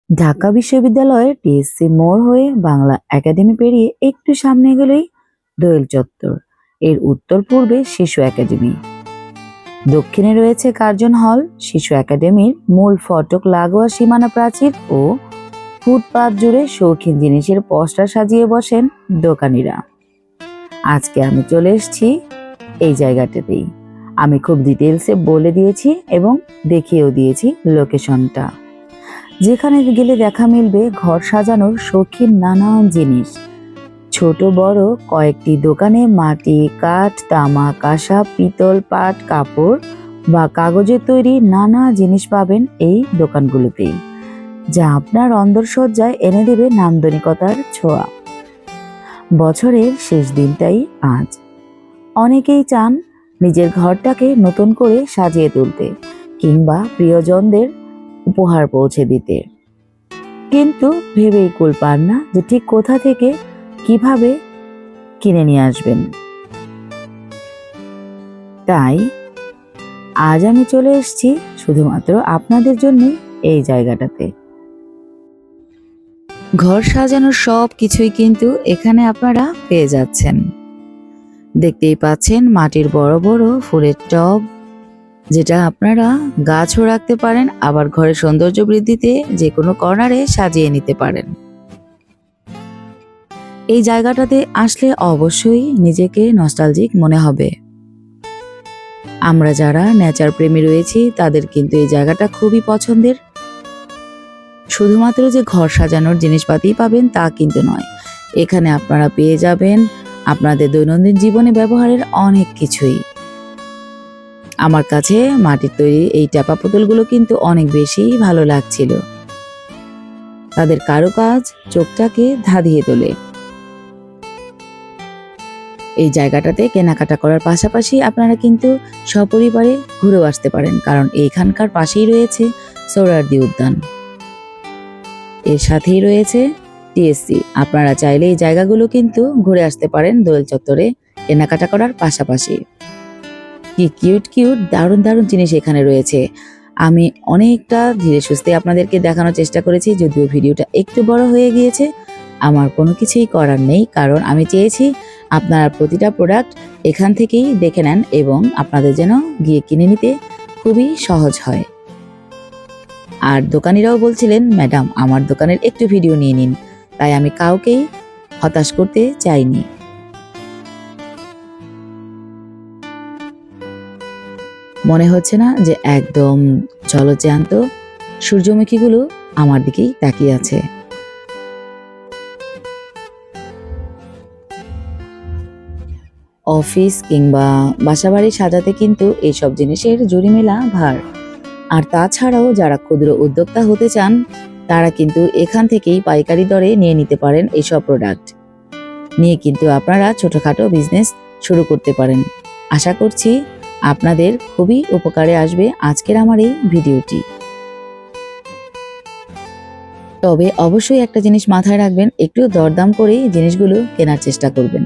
ঢাকা বিশ্ববিদ্যালয়ের টিএসসি মোড় হয়ে বাংলা একাডেমি পেরিয়ে একটু সামনে গেলেই দোয়েল চত্বর। এর উত্তর পূর্বে শিশু একাডেমি, দক্ষিণে রয়েছে কার্জন হল। শিশু একাডেমির মূল ফটক লাগোয়া সীমানা প্রাচীর ও ফুটপাত জুড়ে শৌখিন জিনিসের পোস্টার সাজিয়ে বসেন দোকানিরা। আজকে আমি চলে এসেছি এই জায়গাটাতেই। আমি খুব ডিটেলসে বলে দিয়েছি এবং দেখিয়েও দিয়েছি লোকেশনটা, যেখানে গেলে দেখা মিলবে ঘর সাজানোর শৌখিন নানান জিনিস। ছোট বড় কয়েকটি দোকানে মাটি, কাঠ, তামা, কাঁসা, পিতল, পাট, কাপড় বা কাগজের তৈরি নানা জিনিস পাবেন এই দোকানগুলোতেই, যা আপনার অন্দরসজ্জায় এনে দেবে নান্দনিকতার ছোঁয়া। বছরের শেষ দিনটাই আজ। অনেকেই চান নিজের ঘরটাকে নতুন করে সাজিয়ে তুলতে কিংবা প্রিয়জনদের উপহার পৌঁছে দিতে, কিন্তু ভেবেই কুল পান না যে ঠিক কোথা থেকে কিভাবে কিনে নিয়ে আসবেন। তাই আজ আমি চলে এসেছি শুধুমাত্র আপনাদের জন্য এই জায়গাটাতে। ঘর সাজানোর সব কিছুই কিন্তু এখানে আপনারা পেয়ে যাচ্ছেন। দেখতেই পাচ্ছেন মাটির বড় বড় ফুলের টব, যেটা আপনারা গাছও রাখতে পারেন, আবার ঘরের সৌন্দর্য বৃদ্ধিতে যে কোনো কর্নারে সাজিয়ে নিতে পারেন। এই জায়গাটাতে আসলে অবশ্যই নিজেকে নস্টালজিক মনে হবে। আমরা যারা নেচার প্রেমী রয়েছি তাদের কিন্তু এই জায়গাটা খুবই পছন্দের। শুধুমাত্র যে ঘর সাজানোর জিনিসপাতি পাবেন তা কিন্তু নয়, এখানে আপনারা পেয়ে যাবেন আপনাদের দৈনন্দিন জীবনে ব্যবহারের অনেক কিছুই। আমার কাছে মাটির তৈরি এই চাপা পুতুলগুলো কিন্তু অনেক বেশি ভালো লাগছিল। তাদের কারুকাজ চোখটাকে ধাঁধিয়ে তোলে। এই জায়গাটাতে কেনাকাটা করার পাশাপাশি আপনারা কিন্তু সপরিবারে ঘুরেও আসতে পারেন, কারণ এইখানকার পাশেই রয়েছে সোহরাওয়ার্দী উদ্যান, এর সাথেই রয়েছে টিএসসি। আপনারা চাইলে এই জায়গাগুলো কিন্তু ঘুরে আসতে পারেন দোয়েল চত্বরে কেনাকাটা করার পাশাপাশি। কি কিউট কিউট দারুণ দারুণ জিনিস এখানে রয়েছে। আমি অনেকটা ধীরে সুস্থে আপনাদেরকে দেখানোর চেষ্টা করেছি, যদিও ভিডিওটা একটু বড় হয়ে গিয়েছে। আমার কোনো কিছুই করার নেই, কারণ আমি চেয়েছি আপনারা প্রতিটা প্রোডাক্ট এখান থেকেই দেখে নেন এবং আপনাদের যেন গিয়ে কিনে নিতে খুবই সহজ হয়। আর দোকানিরাও বলছিলেন, ম্যাডাম আমার দোকানের একটু ভিডিও নিয়ে নিন, তাই আমি কাউকেই হতাশ করতে চাইনি। মনে হচ্ছে না যে একদম জলজ্যান্ত সূর্যমুখীগুলো আমার দিকেই তাকিয়ে আছে। অফিস কিংবা বাসাবাড়ি সাজাতে কিন্তু এইসব জিনিসের জুড়িমেলা ভার। আর তাছাড়াও যারা ক্ষুদ্র উদ্যোক্তা হতে চান তারা কিন্তু এখান থেকেই পাইকারি দরে নিয়ে নিতে পারেন। এইসব প্রোডাক্ট নিয়ে কিন্তু আপনারা ছোটখাটো বিজনেস শুরু করতে পারেন। আশা করছি আপনাদের খুবই উপকারে আসবে আজকের আমার এই ভিডিওটি। তবে অবশ্যই একটা জিনিস মাথায় রাখবেন, একটু দরদাম করেই জিনিসগুলো কেনার চেষ্টা করবেন।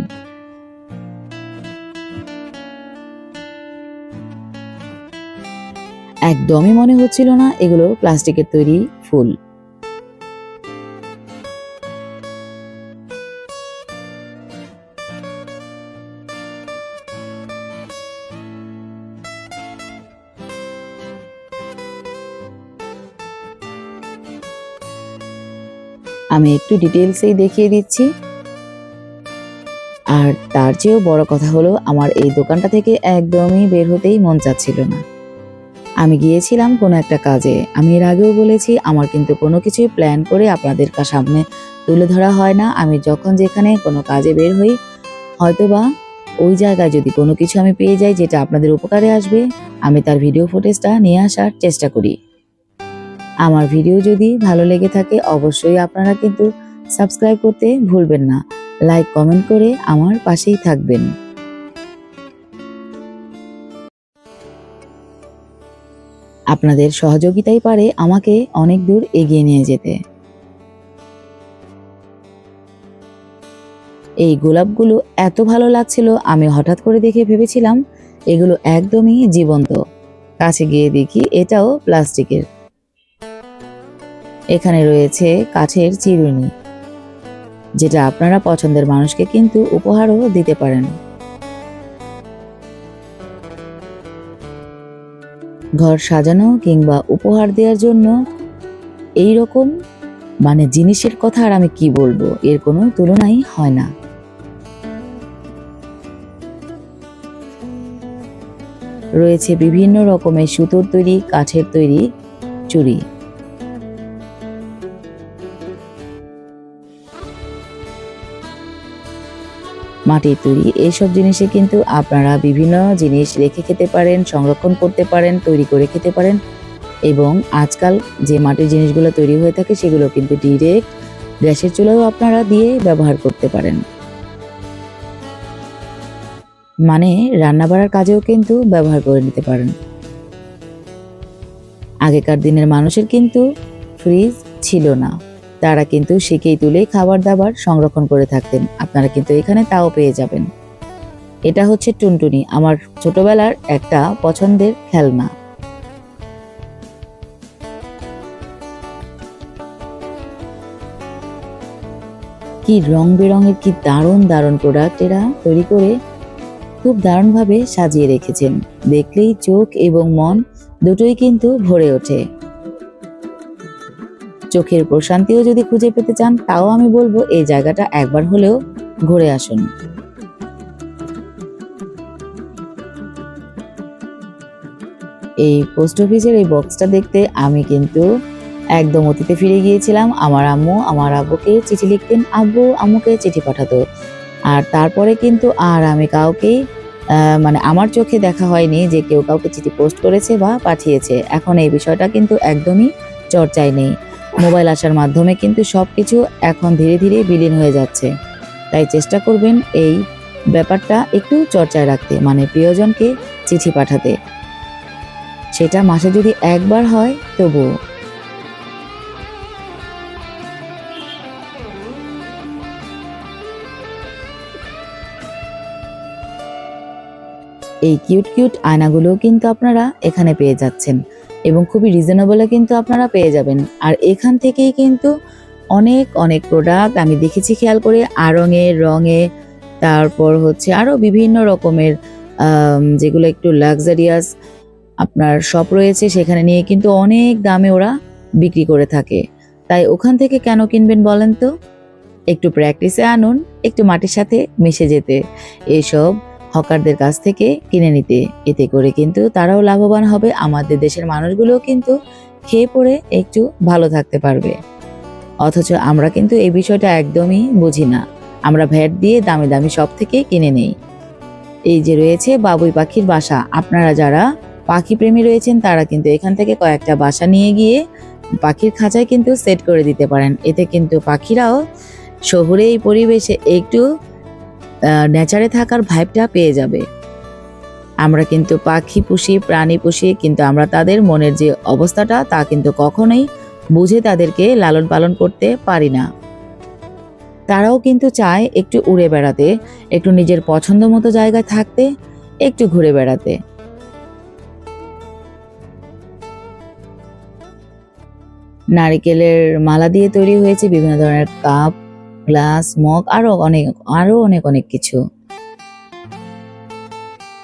একদমই মনে হচ্ছিল না এগুলো প্লাস্টিকের তৈরি ফুল। আমি একটু ডিটেলসেই দেখিয়ে দিচ্ছি। আর তার চেয়েও বড় কথা হলো, আমার এই দোকানটা থেকে একদমই বের হতেই মন চাচ্ছিল না। আমি গিয়েছিলাম কোনো একটা কাজে। আমি এর আগেও বলেছি, আমার কিন্তু কোনো কিছুই প্ল্যান করে আপনাদের সামনে তুলে ধরা হয় না। আমি যখন যেখানে কোনো কাজে বের হই, হয়তোবা ওই জায়গায় যদি কোনো কিছু আমি পেয়ে যাই যেটা আপনাদের উপকারে আসবে, আমি তার ভিডিও ফুটেজটা নিয়ে আসার চেষ্টা করি। আমার ভিডিও যদি ভালো লেগে থাকে অবশ্যই আপনারা কিন্তু সাবস্ক্রাইব করতে ভুলবেন না, লাইক কমেন্ট করে আমার পাশেই থাকবেন। আপনাদের সহযোগিতাই পারে আমাকে অনেক দূর এগিয়ে নিয়ে যেতে। এই গোলাপগুলো এত ভালো লাগছিল, আমি হঠাৎ করে দেখে ভেবেছিলাম এগুলো একদমই জীবন্ত। কাছে গিয়ে দেখি এটাও প্লাস্টিকের। এখানে রয়েছে কাঠের চিরুনি, যেটা আপনারা পছন্দের মানুষকে কিন্তু উপহারও দিতে পারেন। ঘর সাজানো কিংবা উপহার দেওয়ার জন্য এই রকম জিনিসের কথা আর আমি কি বলবো, এর কোনো তুলনাই হয় না। রয়েছে বিভিন্ন রকমের সুতোর তৈরি, কাঠের তৈরি চুড়ি। মাটির তৈরি এইসব জিনিসে কিন্তু আপনারা বিভিন্ন জিনিস রেখে খেতে পারেন, সংরক্ষণ করতে পারেন, তৈরি করে খেতে পারেন। এবং আজকাল যে মাটির জিনিসগুলো তৈরি হয়ে থাকে সেগুলো কিন্তু ডিরেক্ট গ্যাসের চুলাও আপনারা দিয়ে ব্যবহার করতে পারেন। রান্না বাড়ার কাজেও কিন্তু ব্যবহার করে নিতে পারেন। আগেকার দিনের মানুষের কিন্তু ফ্রিজ ছিল না, তারা কিন্তু সেকেই তুলে খাবার দাবার সংরক্ষণ করে থাকতেন। আপনারা কিন্তু এখানে তাও পেয়ে যাবেন। এটা হচ্ছে টুনটুনি, আমার ছোটবেলার একটা পছন্দের খেলনা। কি রং বেরঙের, কি দারুণ দারুণ প্রোডাক্ট এরা তৈরি করে খুব দারুণভাবে সাজিয়ে রেখেছেন। দেখলেই চোখ এবং মন দুটোই কিন্তু ভরে ওঠে। চোখের প্রশান্তিও যদি খুঁজে পেতে চান, তাও আমি বলবো এই জায়গাটা একবার হলেও ঘুরে আসুন। এই পোস্ট অফিসের এই বক্সটা দেখতে আমি কিন্তু একদম অতীতে ফিরে গিয়েছিলাম। আমার আম্মু আমার আব্বুকে চিঠি লিখতেন, আব্বু আম্মুকে চিঠি পাঠাতো। আর তারপরে কিন্তু আর আমি কাউকেই আমার চোখে দেখা হয়নি যে কেউ কাউকে চিঠি পোস্ট করেছে বা পাঠিয়েছে। এখন এই বিষয়টা কিন্তু একদমই চর্চায় নেই। মোবাইল আসার মাধ্যমে কিন্তু সবকিছু এখন ধীরে ধীরে বিলীন হয়ে যাচ্ছে। তাই চেষ্টা করবেন এই ব্যাপারটা একটু চর্চায় রাখতে, প্রিয়জনকে চিঠি পাঠাতে। সেটা মাসে যদি একবার হয় তবুও। এই কিউট কিউট আয়নাগুলোও কিন্তু আপনারা এখানে পেয়ে যাচ্ছেন এবং খুবই রিজনেবলে কিন্তু আপনারা পেয়ে যাবেন। আর এখান থেকেই কিন্তু অনেক অনেক প্রোডাক্ট আমি দেখেছি খেয়াল করে, রঙে তারপর হচ্ছে আরো বিভিন্ন রকমের যেগুলো একটু লাক্সারিয়াস আপনার শপ রয়েছে, সেখানে নিয়ে কিন্তু অনেক দামে ওরা বিক্রি করে থাকে। তাই ওখান থেকে কেন কিনবেন বলেন তো? একটু প্র্যাকটিসে আনুন, একটু মাটির সাথে মিশে যেতে, এসব হকারদের কাছ থেকে কিনে নিতে। এতে করে কিন্তু তারাও লাভবান হবে, আমাদের দেশের মানুষগুলোও কিন্তু খেয়ে পড়ে একটু ভালো থাকতে পারবে। অথচ আমরা কিন্তু এই বিষয়টা একদমই বুঝি না, আমরা ভ্যাট দিয়ে দামি দামি সব থেকে কিনে নেই। এই যে রয়েছে বাবুই পাখির বাসা, আপনারা যারা পাখি প্রেমী রয়েছেন তারা কিন্তু এখান থেকে কয়েকটা বাসা নিয়ে গিয়ে পাখির খাঁচায় কিন্তু সেট করে দিতে পারেন। এতে কিন্তু পাখিরাও শহুরে এই পরিবেশে একটু নেচারে থাকার ভাইবটা পেয়ে যাবে। আমরা কিন্তু পাখি পুষি, প্রাণী পুষি, কিন্তু আমরা তাদের মনের যে অবস্থাটা তা কিন্তু কখনোই বুঝে তাদেরকে লালন পালন করতে পারি না। তারাও কিন্তু চায় একটু উড়ে বেড়াতে, একটু নিজের পছন্দ মতো জায়গায় থাকতে, একটু ঘুরে বেড়াতে। নারিকেলের মালা দিয়ে তৈরি হয়েছে বিভিন্ন ধরনের কাপ, গ্লাস, মগ, আরো অনেক কিছু।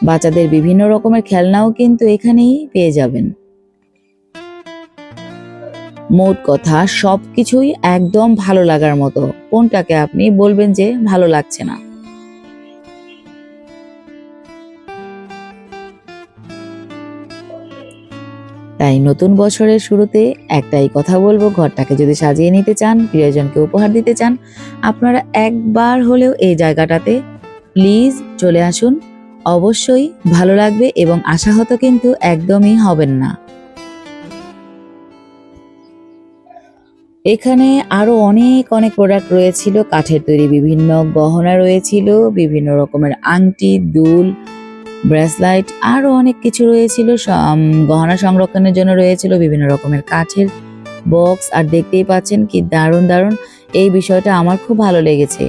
বাচ্চাদের বিভিন্ন রকমের খেলনাও কিন্তু এখানেই পেয়ে যাবেন। মোট কথা সবকিছুই একদম ভালো লাগার মতো। কোনটাকে আপনি বলবেন যে ভালো লাগছে না? তাই নতুন বছরের শুরুতে একটাই কথা বলবো, ঘরটাকে যদি সাজিয়ে নিতে চান, প্রিয়জনকে উপহার দিতে চান, আপনারা একবার হলেও এই জায়গাটাতে প্লিজ চলে আসুন। অবশ্যই ভালো লাগবে এবং আশাহত কিন্তু একদমই হবেন না। এখানে আরো অনেক প্রোডাক্ট রয়েছিল, কাঠের তৈরি বিভিন্ন গহনা রয়েছিল, বিভিন্ন রকমের আংটি, দুল, ব্রেসলাইট, আরো অনেক কিছু রয়েছিল। গহনা সংরক্ষণের জন্য রয়েছিল বিভিন্ন রকমের কাঠের বক্স। আর দেখতেই পাচ্ছেন কি দারুণ দারুণ, এই বিষয়টা আমার খুব ভালো লেগেছে।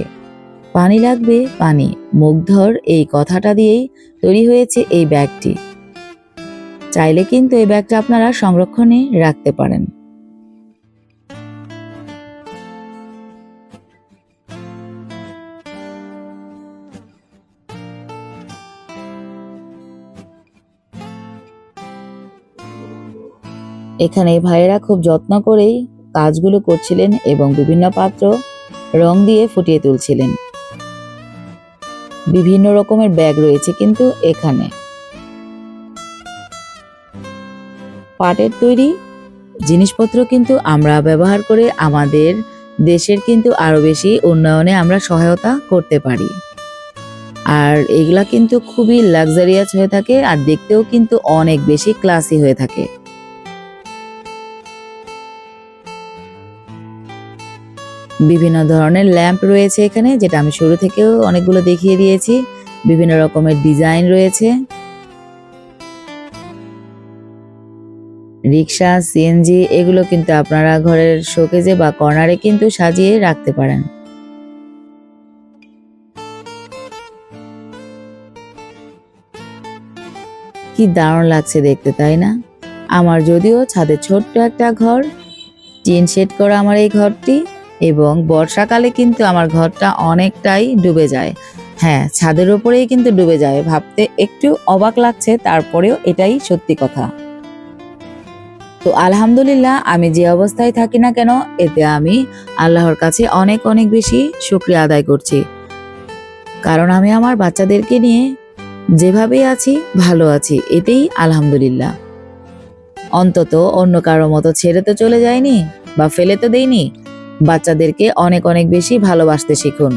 পানি লাগবে পানি, মুগ্ধর এই কথাটা দিয়েই তৈরি হয়েছে এই ব্যাগটি। চাইলে কিন্তু এই ব্যাগটা আপনারা সংরক্ষণে রাখতে পারেন। এখানে ভাইয়েরা খুব যত্ন করেই কাজগুলো করছিলেন এবং বিভিন্ন পাত্র রং দিয়ে ফুটিয়ে তুলছিলেন। বিভিন্ন রকমের ব্যাগ রয়েছে কিন্তু এখানে। পাটের তৈরি জিনিসপত্র কিন্তু আমরা ব্যবহার করে আমাদের দেশের কিন্তু আরো বেশি উন্নয়নে আমরা সহায়তা করতে পারি। আর এগুলা কিন্তু খুবই লাক্সারিয়াস হয়ে থাকে আর দেখতেও কিন্তু অনেক বেশি ক্লাসি হয়ে থাকে। বিভিন্ন ধরনের ল্যাম্প রয়েছে এখানে, যেটা আমি শুরু থেকেও অনেকগুলো দেখিয়ে দিয়েছি। বিভিন্ন রকমের ডিজাইন রয়েছে। রিক্সা, সিএনজি এগুলো কিন্তু আপনারা ঘরের শোকেজে বা কর্নারে কিন্তু সাজিয়ে রাখতে পারেন। কি দারুণ লাগছে দেখতে, তাই না? আমার যদিও ছাদে ছোট্ট একটা ঘর, টিন শেড করা আমার এই ঘরটি, এবং বর্ষাকালে কিন্তু আমার ঘরটা অনেকটাই ডুবে যায়। হ্যাঁ, ছাদের উপরেই কিন্তু ডুবে যায়। ভাবতে একটু অবাক লাগছে, তারপরেও এটাই সত্যি কথা। তো আলহামদুলিল্লাহ, আমি যে অবস্থায় থাকি না কেন, এতে আমি আল্লাহর কাছে অনেক অনেক বেশি শুকরিয়া আদায় করছি। কারণ আমি আমার বাচ্চাদেরকে নিয়ে যেভাবেই আছি ভালো আছি, এতেই আলহামদুলিল্লাহ। অন্তত অন্য কারো মতো ছেড়ে তো চলে যায়নি বা ফেলে তো দেইনি। বাচ্চাদেরকে অনেক অনেক বেশি ভালোবাসতে শিখুন।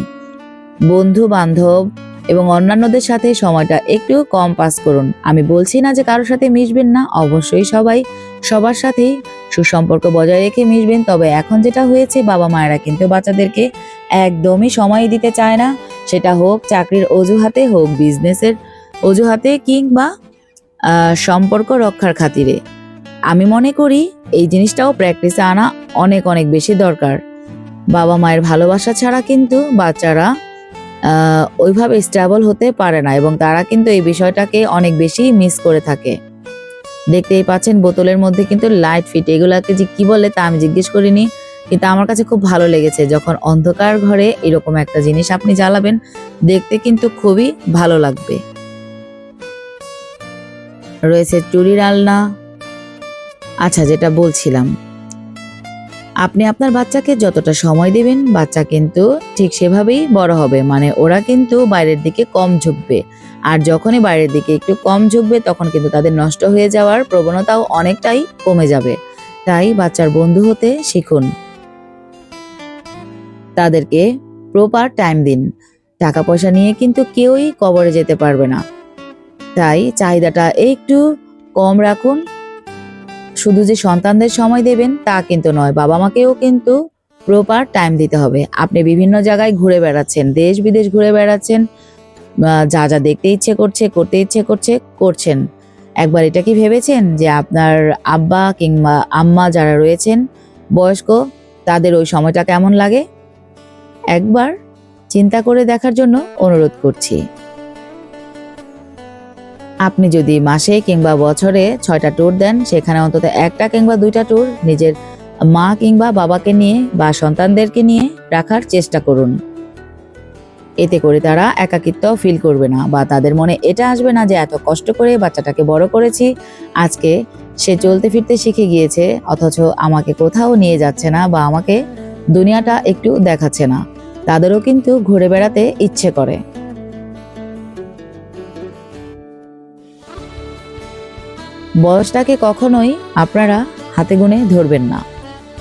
বন্ধু বান্ধব এবং অন্যান্যদের সাথে সময়টা একটু কম পাস করুন। আমি বলছি না যে কারোর সাথে মিশবেন না, অবশ্যই সবাই সবার সাথেই সুসম্পর্ক বজায় রেখে মিশবেন। তবে এখন যেটা হয়েছে, বাবা মায়েরা কিন্তু বাচ্চাদেরকে একদমই সময় দিতে চায় না। সেটা হোক চাকরির অজুহাতে, হোক বিজনেসের অজুহাতে, কিংবা সম্পর্ক রক্ষার খাতিরে। আমি মনে করি এই জিনিসটাও প্র্যাকটিসে আনা অনেক অনেক বেশি দরকার। বাবা মায়ের ভালোবাসা ছাড়া কিন্তু বাচ্চারা ওইভাবে স্টেবল হতে পারে না, এবং তারা কিন্তু এই বিষয়টাকে অনেক বেশি মিস করে থাকে। দেখতেই পাচ্ছেন বোতলের মধ্যে কিন্তু লাইট ফিট, এগুলাকে যে কি বলে তা আমি জিজ্ঞেস করিনি, কিন্তু আমার কাছে খুব ভালো লেগেছে। যখন অন্ধকার ঘরে এরকম একটা জিনিস আপনি জ্বালাবেন, দেখতে কিন্তু খুবই ভালো লাগবে। রয়েছে চুরির আলনা। আচ্ছা, যেটা বলছিলাম, আপনি আপনার বাচ্চাকে যতটা সময় দিবেন, বাচ্চা কিন্তু ঠিক সেভাবেই বড় হবে। মানে ওরা কিন্তু বাইরের দিকে কম ঝুঁকবে, আর যখনই বাইরের দিকে একটু কম ঝুঁকবে তখন কিন্তু তাদের নষ্ট হয়ে যাওয়ার প্রবণতাও অনেকটাই কমে যাবে। তাই বাচ্চার বন্ধু হতে শিখুন, তাদেরকে প্রপার টাইম দিন। টাকা পয়সা নিয়ে কিন্তু কেউই কবরে যেতে পারবে না, তাই চাহিদাটা একটু কম রাখুন। শুধু যে সন্তানদের সময় দেবেন তা কিন্তু নয়, বাবা মাকেও কিন্তু প্রপার টাইম দিতে হবে। আপনি বিভিন্ন জায়গায় ঘুরে বেড়াচ্ছেন, দেশ বিদেশ ঘুরে বেড়াচ্ছেন, যা যা দেখতে ইচ্ছে করছে, করতে ইচ্ছে করছে করছেন। একবার এটা কি ভেবেছেন যে আপনার আব্বা কিংবা আম্মা যারা রয়েছেন বয়স্ক, তাদের ওই সময়টা কেমন লাগে? একবার চিন্তা করে দেখার জন্য অনুরোধ করছি। আপনি যদি মাসে কিংবা বছরে 6টা ট্যুর দেন, সেখানে অন্তত একটা কিংবা 2টা ট্যুর নিজের মা কিংবা বাবাকে নিয়ে বা সন্তানদেরকে নিয়ে রাখার চেষ্টা করুন। এতে করে তারা একাকিত্ব ফিল করবে না, বা তাদের মনে এটা আসবে না যে এত কষ্ট করে বাচ্চাটাকে বড় করেছি, আজকে সে চলতে ফিরতে শিখে গিয়েছে, অথচ আমাকে কোথাও নিয়ে যাচ্ছে না বা আমাকে দুনিয়াটা একটু দেখাচ্ছে না। তাদেরও কিন্তু ঘুরে বেড়াতে ইচ্ছে করে। বয়সটাকে কখনোই আপনারা হাতে গুনে ধরবেন না,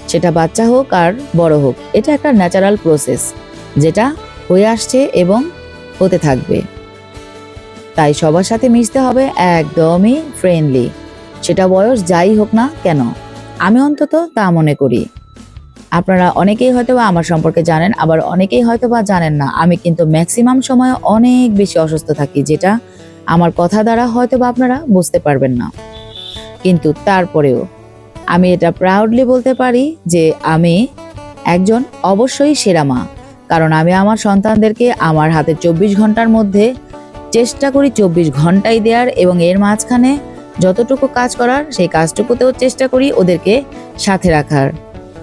সেটা বাচ্চা হোক আর বড় হোক। এটা একটা ন্যাচারাল প্রসেস, যেটা হয়ে আসছে এবং হতে থাকবে। তাই সবার সাথে মিশতে হবে একদমই ফ্রেন্ডলি, সেটা বয়স যাই হোক না কেন। আমি অন্তত তা মনে করি। আপনারা অনেকেই হয়তোবা আমার সম্পর্কে জানেন, আবার অনেকেই হয়তোবা জানেন না। আমি কিন্তু ম্যাক্সিমাম সময় অনেক বেশি অসুস্থ থাকি, যেটা আমার কথা দ্বারা হয়তোবা আপনারা বুঝতে পারবেন না। কিন্তু তারপরেও আমি এটা প্রাউডলি বলতে পারি যে আমি একজন অবশ্যই সেরা মা। কারণ আমি আমার সন্তানদেরকে আমার হাতে 24 ঘন্টার মধ্যে চেষ্টা করি 24 ঘন্টাই দেওয়ার, এবং এর মাঝখানে যতটুকু কাজ করার সেই কাজটুকুতেও চেষ্টা করি ওদেরকে সাথে রাখার।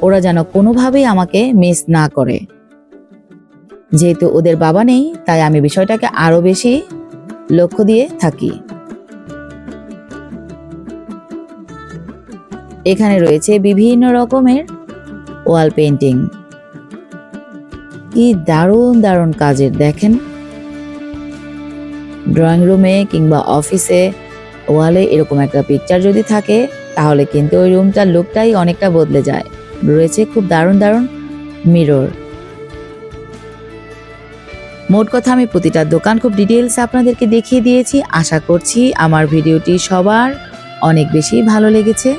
ওরা যেন কোনোভাবেই আমাকে মিস না করে। যেহেতু ওদের বাবা নেই, তাই আমি বিষয়টাকে আরো বেশি লক্ষ্য দিয়ে থাকি। এখানে রয়েছে বিভিন্ন রকমের ওয়াল পেন্টিং। কি দারুণ দারুণ কাজের, দেখেন। ড্রয়িং রুমে কিংবা অফিসে ওয়ালে এরকম একটা পিকচার যদি থাকে তাহলে কিন্তু ওই রুমটার লুকটাই অনেকটা বদলে যায়। রয়েছে খুব দারুণ দারুণ মিরর। মোট কথা আমি প্রতিটা দোকান খুব ডিটেইলস আপনাদেরকে দেখিয়ে দিয়েছি। আশা করছি আমার ভিডিওটি সবার অনেক বেশি ভালো লেগেছে।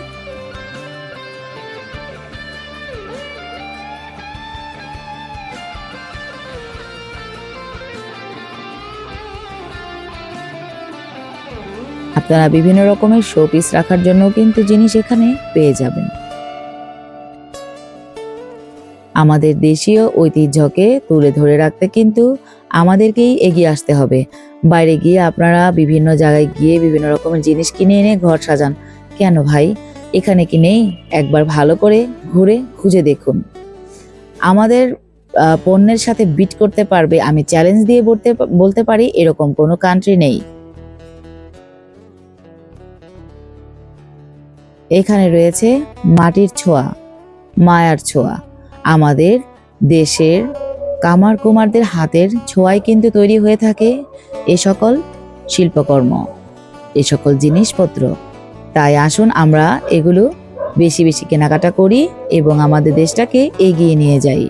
আপনারা বিভিন্ন রকমের শোপিস রাখার জন্য কিন্তু জিনিস এখানে পেয়ে যাবেন। আমাদের দেশীয় ঐতিহ্যকে তুলে ধরে রাখতে কিন্তু আমাদেরকেই এগিয়ে আসতে হবে। বাইরে গিয়ে আপনারা বিভিন্ন জায়গায় গিয়ে বিভিন্ন রকমের জিনিস কিনে এনে ঘর সাজান, কেন ভাই? এখানে কি নেই? একবার ভালো করে ঘুরে খুঁজে দেখুন। আমাদের পণ্যের সাথে বিট করতে পারবে, আমি চ্যালেঞ্জ দিয়ে বলতে পারি, এরকম কোনো কান্ট্রি নেই। এখানে রয়েছে মাটির ছোঁয়া, মায়ার ছোঁয়া। আমাদের দেশের কামার কুমারদের হাতের ছোঁয়ায় কিন্তু তৈরি হয়ে থাকে এ সকল শিল্পকর্ম, এ সকল জিনিসপত্র। তাই আসুন আমরা এগুলো বেশি বেশি কেনাকাটা করি এবং আমাদের দেশটাকে এগিয়ে নিয়ে যাই।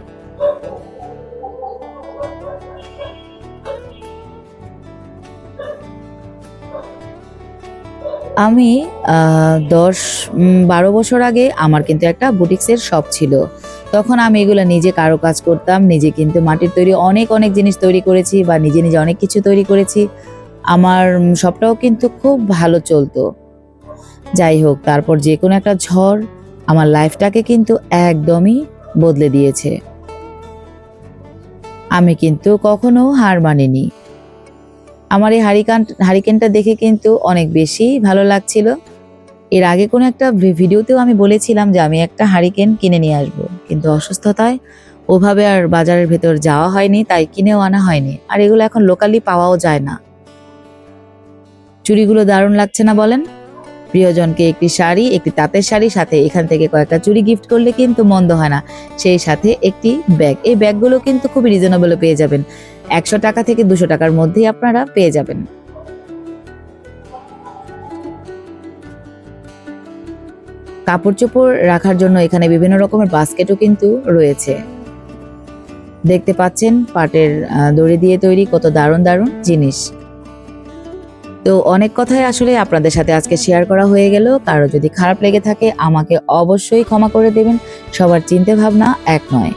আমি 10-12 বছর আগে আমার কিন্তু একটা বুটিক্সের শপ ছিল। তখন আমি এগুলো নিজে কারুকাজ করতাম, নিজে কিন্তু মাটির তৈরি অনেক অনেক জিনিস তৈরি করেছি বা নিজে নিজে অনেক কিছু তৈরি করেছি। আমার শপটাও কিন্তু খুব ভালো চলতো। যাই হোক, তারপর যে কোনো একটা ঝড় আমার লাইফটাকে কিন্তু একদমই বদলে দিয়েছে। আমি কিন্তু কখনো হার মানিনি। আমার এই হারিকেনটা দেখে কিন্তু অনেক বেশি ভালো লাগছিল। এর আগে কোনো একটা ভিডিওতেও আমি বলেছিলাম যে আমি একটা হারিকেন কিনে নিয়ে আসবো, কিন্তু অসুস্থতায় ওভাবে আর বাজারের ভেতর যাওয়া হয়নি, তাই কিনেও আনা হয়নি। আর এগুলো এখন লোকালি পাওয়াও যায় না। চুড়িগুলো দারুণ লাগছে না বলেন? প্রিয়জনকে একটি শাড়ি, একটি তাঁতের শাড়ি, সাথে এখান থেকে কয়েকটা চুড়ি গিফট করলে কিন্তু মন্দ হয় না। সেই সাথে একটি ব্যাগ। এই ব্যাগগুলো কিন্তু খুবই রিজনেবলে পেয়ে যাবেন। 100 টাকা থেকে 200 টাকার মধ্যেই আপনারা পেয়ে যাবেন। কাপড় চোপড় রাখার জন্য এখানে বিভিন্ন রকমের বাস্কেটও কিন্তু রয়েছে। দেখতে পাচ্ছেন পাটের দড়ি দিয়ে তৈরি কত দারুণ দারুণ জিনিস। তো অনেক কথাই আসলে আপনাদের সাথে আজকে শেয়ার করা হয়ে গেল। কারো যদি খারাপ লেগে থাকে আমাকে অবশ্যই ক্ষমা করে দেবেন। সবার চিন্তা ভাবনা এক নয়।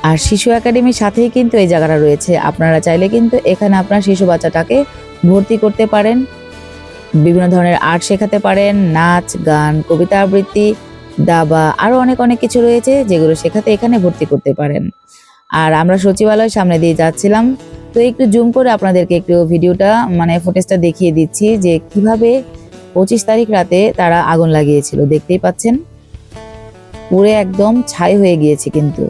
আর শিশু একাডেমির সাথেই কিন্তু এই জায়গাটা রয়েছে। আপনারা চাইলে কিন্তু এখানে আপনার শিশু বাচ্চাটাকে ভর্তি করতে পারেন। বিভিন্ন ধরনের আর্ট শেখাতে পারেন, নাচ, গান, কবিতা আবৃত্তি, দাবা, আরো অনেক অনেক কিছু রয়েছে যেগুলো শেখাতে এখানে ভর্তি করতে পারেন। আর আমরা সচিবালয়ের সামনে দিয়ে যাচ্ছিলাম, তো একটু জুম করে আপনাদেরকে একটু ভিডিওটা ফুটেজটা দেখিয়ে দিচ্ছি যে কিভাবে 25 তারিখ রাতে তারা আগুন লাগিয়েছিল। দেখতেই পাচ্ছেন পুরো একদম ছাই হয়ে গিয়েছে। কিন্তু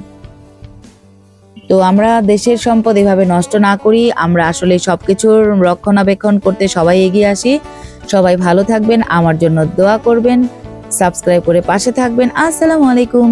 তো আমরা দেশের সম্পদ এভাবে নষ্ট না করি, আমরা আসলে সবকিছুর রক্ষণাবেক্ষণ করতে সবাই এগিয়ে আসি। সবাই ভালো থাকবেন, আমার জন্য দোয়া করবেন, সাবস্ক্রাইব করে পাশে থাকবেন। আসসালামু আলাইকুম।